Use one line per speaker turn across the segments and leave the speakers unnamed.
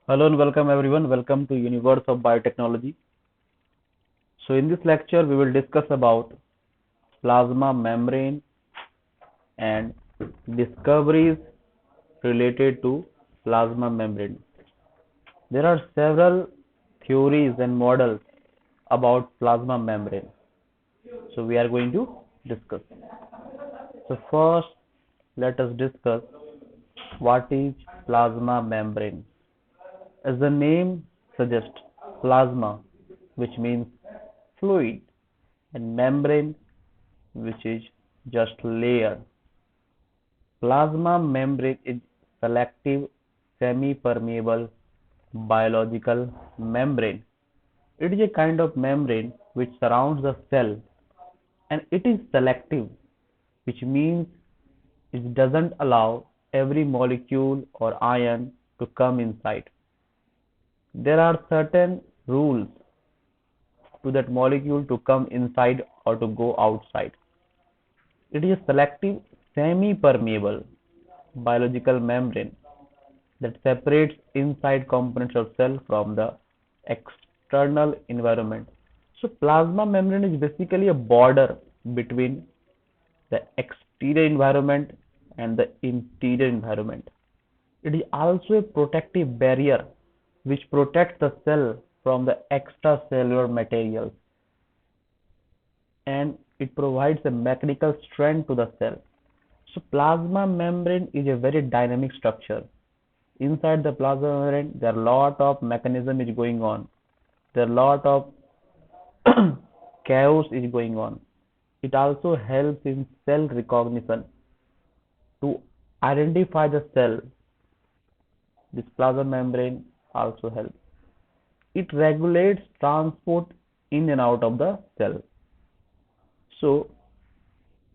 Hello and welcome everyone. Welcome to Universe of Biotechnology. So in this lecture we will discuss about plasma membrane and discoveries related to plasma membrane. There are several theories and models about plasma membrane. So we are going to discuss. So first let us discuss what is plasma membrane. As the name suggests, plasma, which means fluid, and membrane, which is just layer. Plasma membrane is selective semi-permeable biological membrane. It is a kind of membrane which surrounds the cell, and it is selective, which means it doesn't allow every molecule or ion to come inside. There are certain rules to that molecule to come inside or to go outside. It is a selective semi-permeable biological membrane that separates inside components of cell from the external environment. So plasma membrane is basically a border between the exterior environment and the interior environment. It is also a protective barrier which protects the cell from the extracellular materials, and it provides a mechanical strength to the cell. So plasma membrane is a very dynamic structure. Inside the plasma membrane, there are a lot of mechanism is going on. There are a lot of chaos is going on. It also helps in cell recognition to identify the cell. This plasma membrane also helps. It regulates transport in and out of the cell. So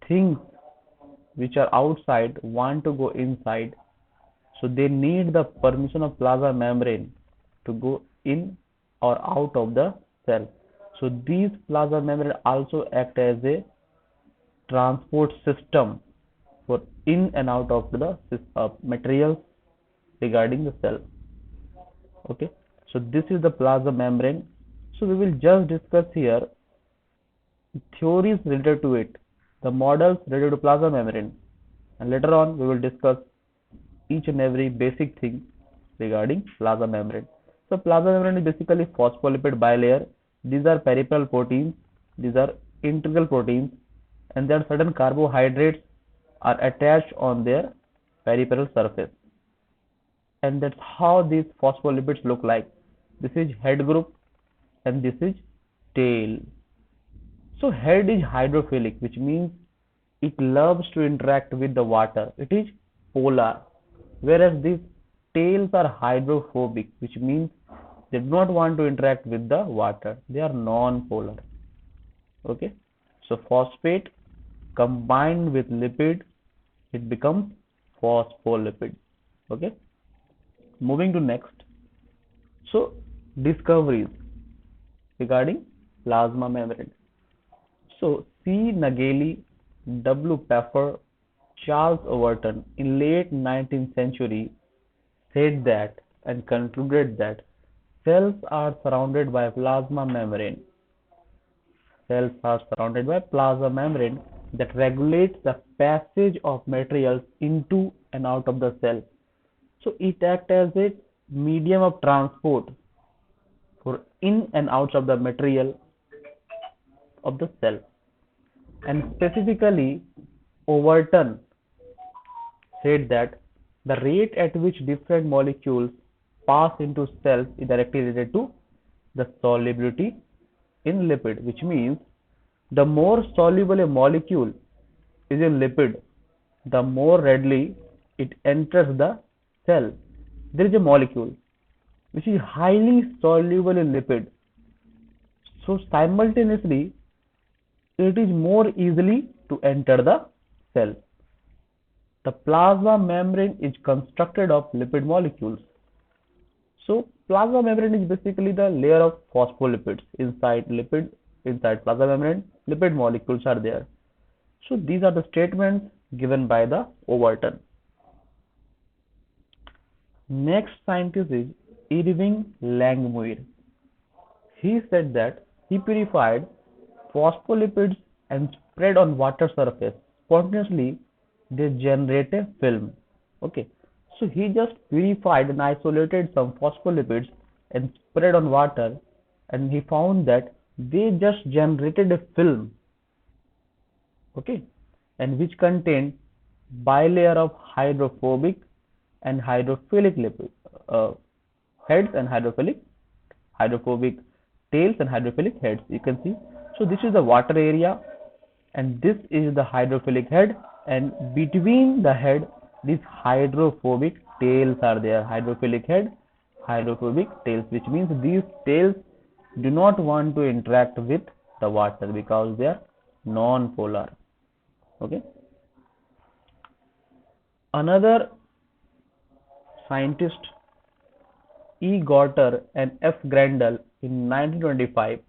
things which are outside want to go inside, so they need the permission of plasma membrane to go in or out of the cell. So these plasma membrane also act as a transport system for in and out of the materials regarding the cell. Okay, so this is the plasma membrane. So we will just discuss here theories related to it, the models related to plasma membrane, and later on we will discuss each and every basic thing regarding plasma membrane. So plasma membrane is basically phospholipid bilayer. These are peripheral proteins, these are integral proteins, and there are certain carbohydrates are attached on their peripheral surface. And that's how these phospholipids look like. This is head group and this is tail. So head is hydrophilic, which means it loves to interact with the water. It is polar. Whereas these tails are hydrophobic, which means they do not want to interact with the water. They are non-polar. Okay. So phosphate combined with lipid, it becomes phospholipid. Okay. Moving to next. So discoveries regarding plasma membrane. So C. Nageli, W. Pfeffer, Charles Overton in late 19th century said that and concluded that cells are surrounded by plasma membrane. Cells are surrounded by plasma membrane that regulates the passage of materials into and out of the cell. So it acts as a medium of transport for in and out of the material of the cell. And specifically, Overton said that the rate at which different molecules pass into cells is directly related to the solubility in lipid, which means the more soluble a molecule is in lipid, the more readily it enters the cell. There is a molecule which is highly soluble in lipid, so simultaneously it is more easily to enter the cell. The plasma membrane is constructed of lipid molecules. So plasma membrane is basically the layer of phospholipids inside plasma membrane. Lipid molecules are there. So these are the statements given by the Overton. Next scientist is Irving Langmuir. He said that he purified phospholipids and spread on water surface. Spontaneously, they generate a film. Okay, so he just purified and isolated some phospholipids and spread on water, and he found that they just generated a film. Okay, and which contained bilayer of hydrophobic and hydrophilic uh, heads and hydrophobic tails and hydrophilic heads. You can see. So this is the water area, and this is the hydrophilic head, and between the head these hydrophobic tails are there. Hydrophilic head, hydrophobic tails, which means these tails do not want to interact with the water because they are non-polar. Okay. Another scientist, E. Gorter and F. Grandel, in 1925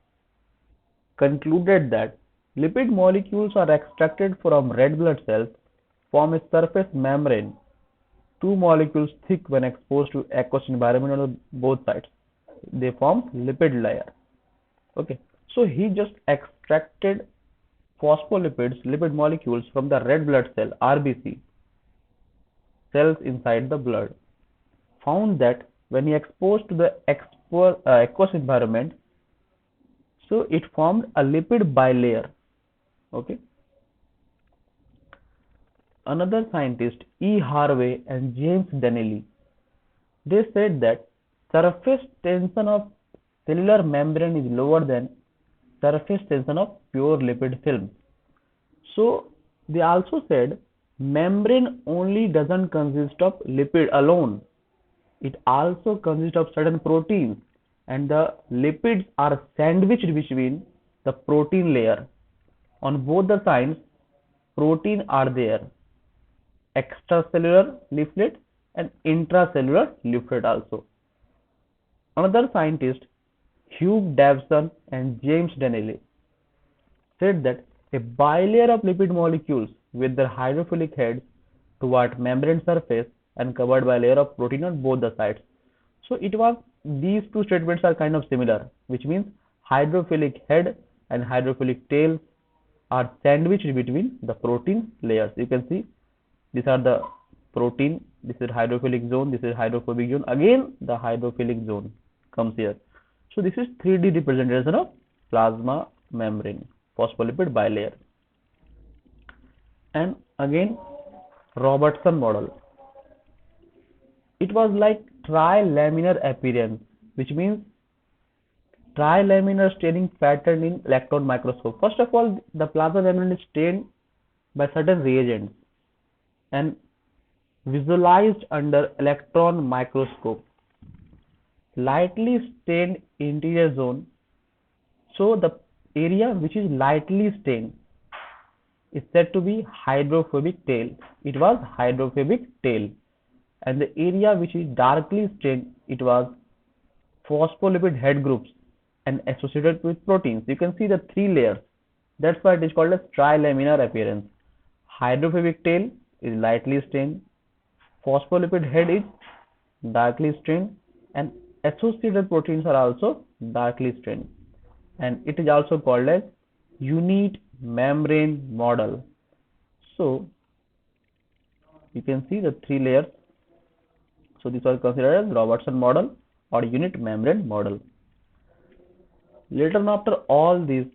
concluded that lipid molecules are extracted from red blood cells, form a surface membrane, two molecules thick when exposed to aqueous environment on both sides. They form lipid layer. Okay, so he just extracted phospholipids, lipid molecules from the red blood cell (RBC) cells inside the blood. Found that when he exposed to the aqueous environment, so it formed a lipid bilayer. Okay. Another scientist, E. Harvey and James Donnelly, they said that surface tension of cellular membrane is lower than surface tension of pure lipid film. So they also said membrane only doesn't consist of lipid alone. It also consists of certain proteins, and the lipids are sandwiched between the protein layer. On both the sides, protein are there. Extracellular leaflet and intracellular leaflet also. Another scientist, Hugh Davison and James Donnelly, said that a bilayer of lipid molecules with their hydrophilic heads toward membrane surface and covered by a layer of protein on both the sides. So it was, these two statements are kind of similar, which means hydrophilic head and hydrophilic tail are sandwiched between the protein layers. You can see these are the protein, this is hydrophilic zone, this is hydrophobic zone, again the hydrophilic zone comes here. So this is 3D representation of plasma membrane, phospholipid bilayer. And again Robertson model. It was like trilaminar appearance, which means trilaminar staining pattern in electron microscope. First of all, the plasma membrane is stained by certain reagents and visualized under electron microscope. Lightly stained interior zone. So the area which is lightly stained is said to be hydrophobic tail. It was hydrophobic tail. And the area which is darkly stained, it was phospholipid head groups and associated with proteins. You can see the three layers. That's why it is called as trilaminar appearance. Hydrophobic tail is lightly stained, phospholipid head is darkly stained, and associated proteins are also darkly stained. And it is also called as unit membrane model. So you can see the three layers. So this was considered as Robertson model or unit membrane model. Later on, after all this,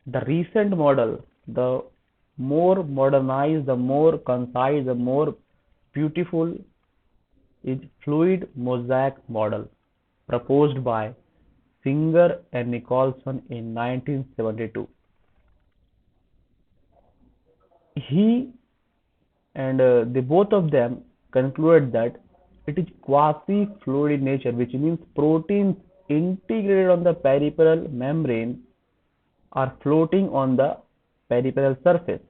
the recent model, the more modernized, the more concise, the more beautiful, is fluid mosaic model proposed by Singer and Nicholson in 1972. He and the both of them concluded that it is quasi-fluid in nature, which means proteins integrated on the peripheral membrane are floating on the peripheral surface.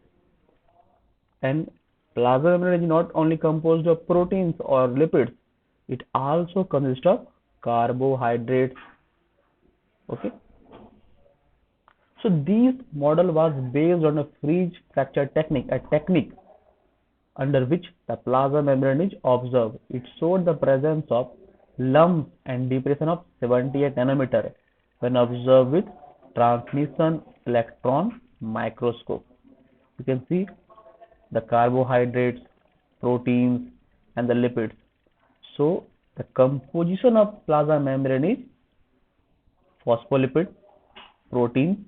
And plasma membrane is not only composed of proteins or lipids, it also consists of carbohydrates. Okay. So this model was based on a freeze fracture technique, a technique under which the plasma membrane is observed. It showed the presence of lumps and depression of 78 nanometer when observed with transmission electron microscope. You can see the carbohydrates, proteins, and the lipids. So the composition of plasma membrane is phospholipid, protein,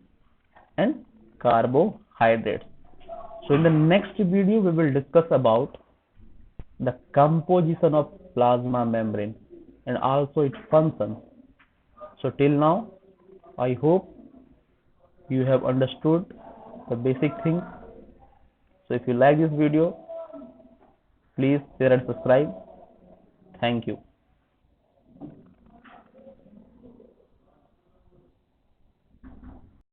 and carbohydrates. So in the next video we will discuss about the composition of plasma membrane and also its function. So till now I hope you have understood the basic things. So if you like this video, please share and subscribe. Thank you.